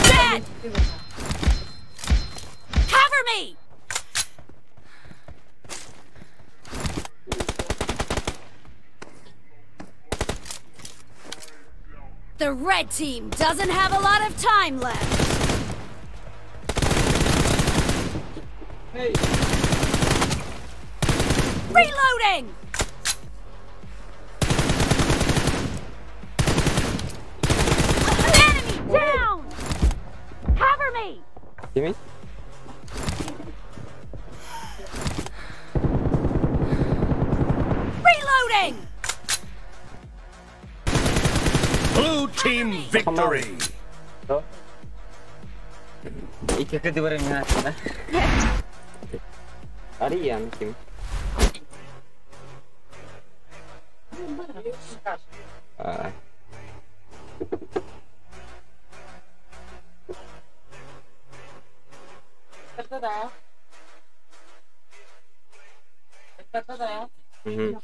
Speaker 2: Dead! Cover me! The red team doesn't have a lot of time left. Reloading! Enemy down! Cover me!
Speaker 3: Kimi?
Speaker 2: Reloading!
Speaker 9: Blue team victory.
Speaker 3: Oh. İki kedi var emin aslında. Arayan kim? Aa. Hı hı.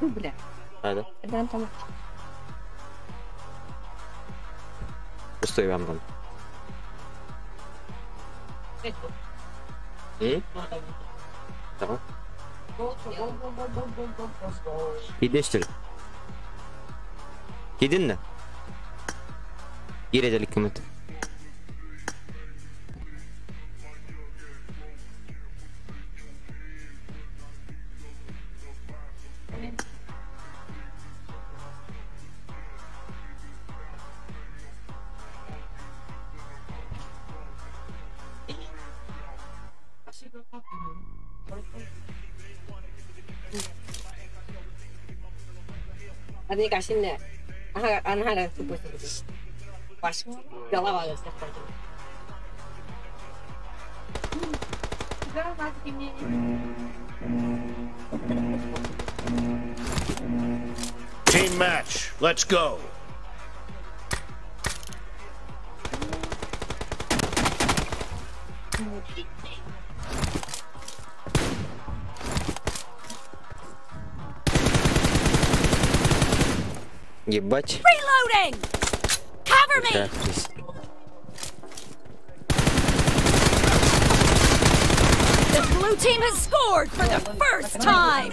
Speaker 7: Бля.
Speaker 3: Hadi.
Speaker 7: Это там.
Speaker 3: Пустой вам там. Tamam. İyileştir. Gidin mi? Girecek hükümet.
Speaker 7: Они кашинные. Ага, она тупо. Ваш голова слегка.
Speaker 9: Team match. Let's go.
Speaker 3: Ебать.
Speaker 2: Reloading! Cover me! The blue team has scored for the first time!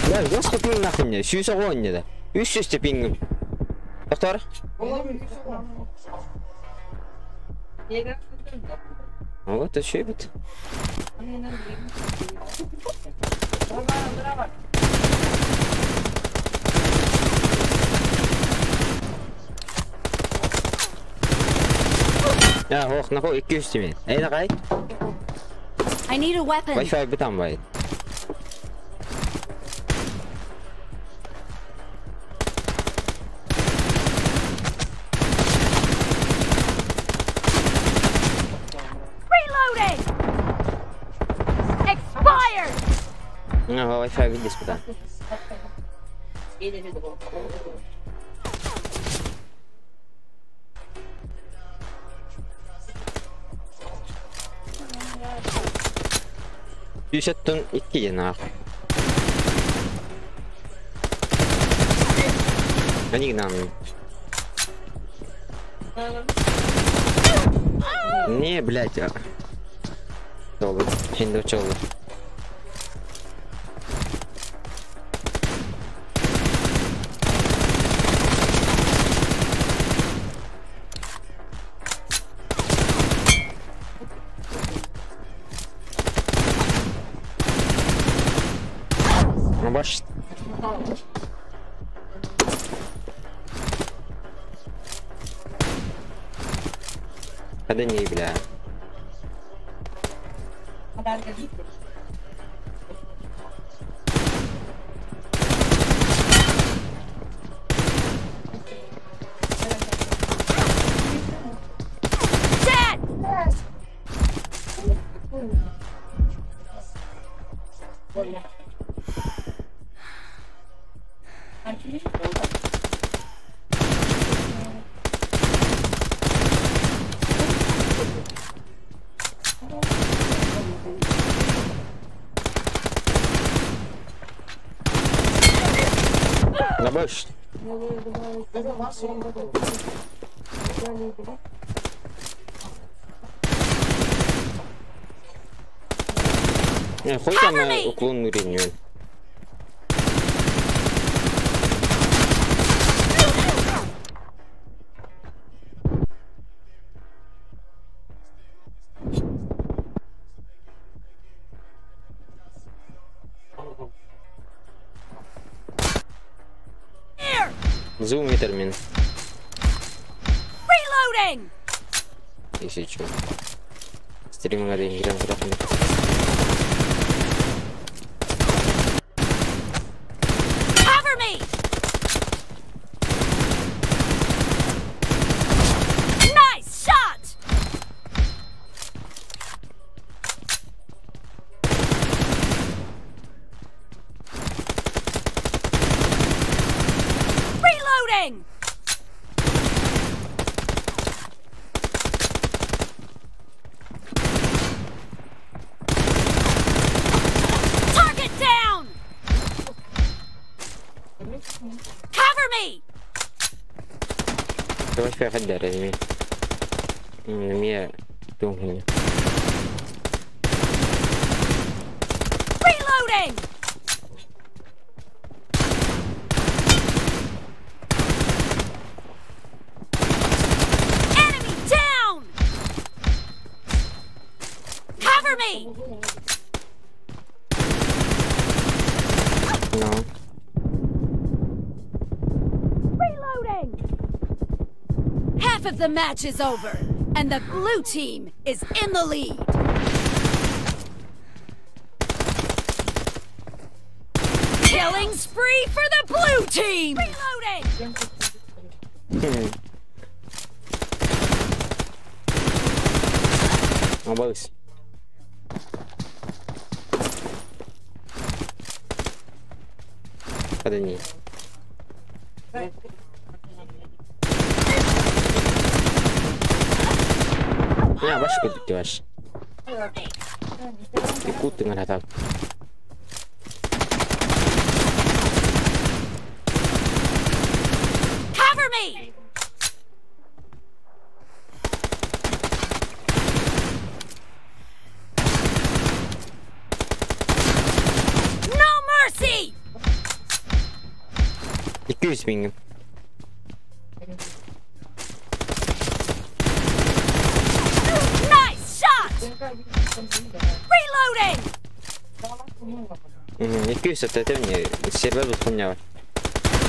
Speaker 3: Я ёско пинг нахуй мне, сүйсі ғой не да. 300 пингім. Доктор? Вот, еще и вот. Ох, нахуй 200 тиме. Нақай?
Speaker 2: I need a weapon.
Speaker 3: Wi-Fi бітам байд.
Speaker 2: Reloading! Expired!
Speaker 3: Wi-Fi видишь бітам. Yüzden 2 yine. Они к нам. Не, блядь. Чолы. Хиндо чолы. Баш. Kada не бля. На больше. Не, хуй там уклон уровень. Зум и термин.
Speaker 2: Reloading!
Speaker 3: Если что. Стрим надо играть в рахмет.
Speaker 2: Cover me! Nice shot! Reloading! Target down! Cover me!
Speaker 3: Давай фига дарами. Мне думаю.
Speaker 2: Reloading! Enemy down! Cover me!
Speaker 3: No.
Speaker 2: Reloading! Half of the match is over, and the blue team is in the lead. Killing spree for the blue team! Reloading!
Speaker 3: bagus. Ada nih. Ya baş kötü baş. Ikut dengan hatap.
Speaker 2: Cover me! No mercy!
Speaker 3: 200 bin.
Speaker 2: Nice shot! Reloading!
Speaker 3: 200 это мне сервер выполнял.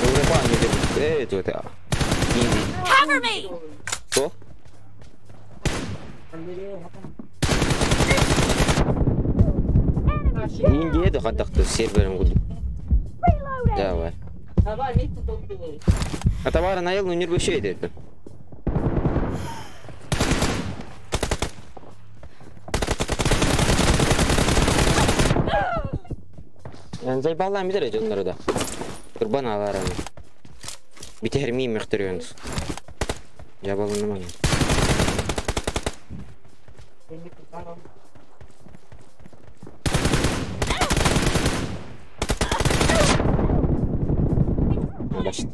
Speaker 3: Уже план не делает. Это.
Speaker 2: Cover me!
Speaker 3: Что? Индия это хатахты сервером будет. Давай. А товары наел, но не рвущий это. Yani zayballan bilir ya onları da. Kurban ağlarım. Bir termiyim mühtürüyorsunuz. Yabalınım onu. Başladı.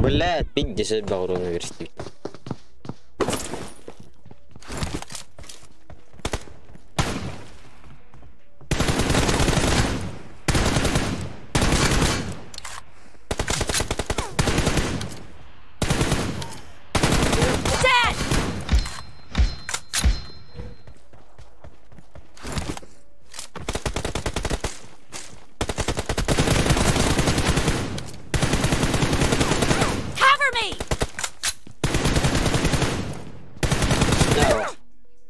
Speaker 3: Блядь, 52 урона версии.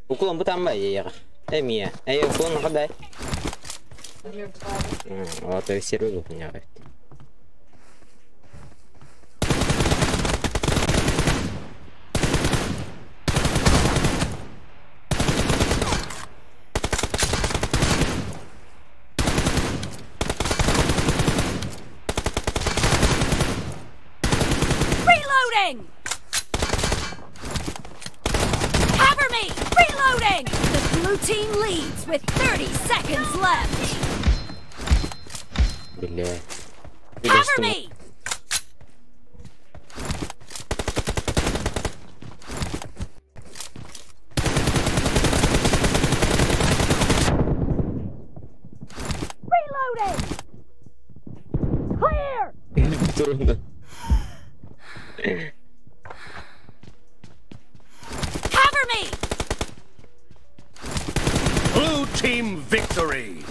Speaker 3: Ukulon tambah ya. Mia. Ayo ukulon kadai. Oh, tuh seru loh punya.
Speaker 2: Reloading! Cover me! Reloading! The blue team leads with 30 seconds left. Cover me! Reloading! Clear! Cover me!
Speaker 9: Blue team victory!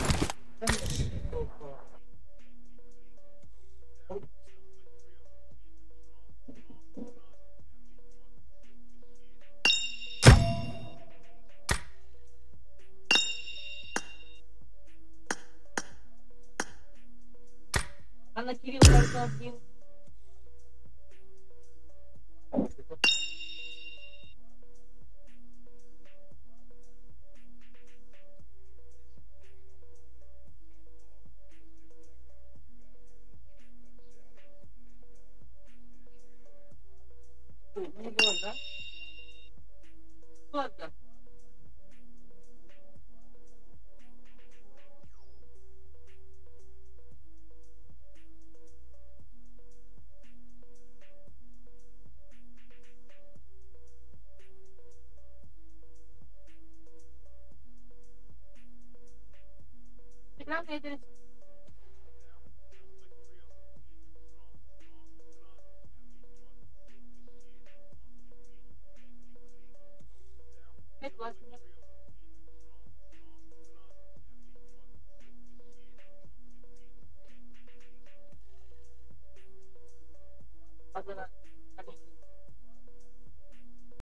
Speaker 6: на Кирилл Картофин. Не было, да? Ладно. Главное это Одна.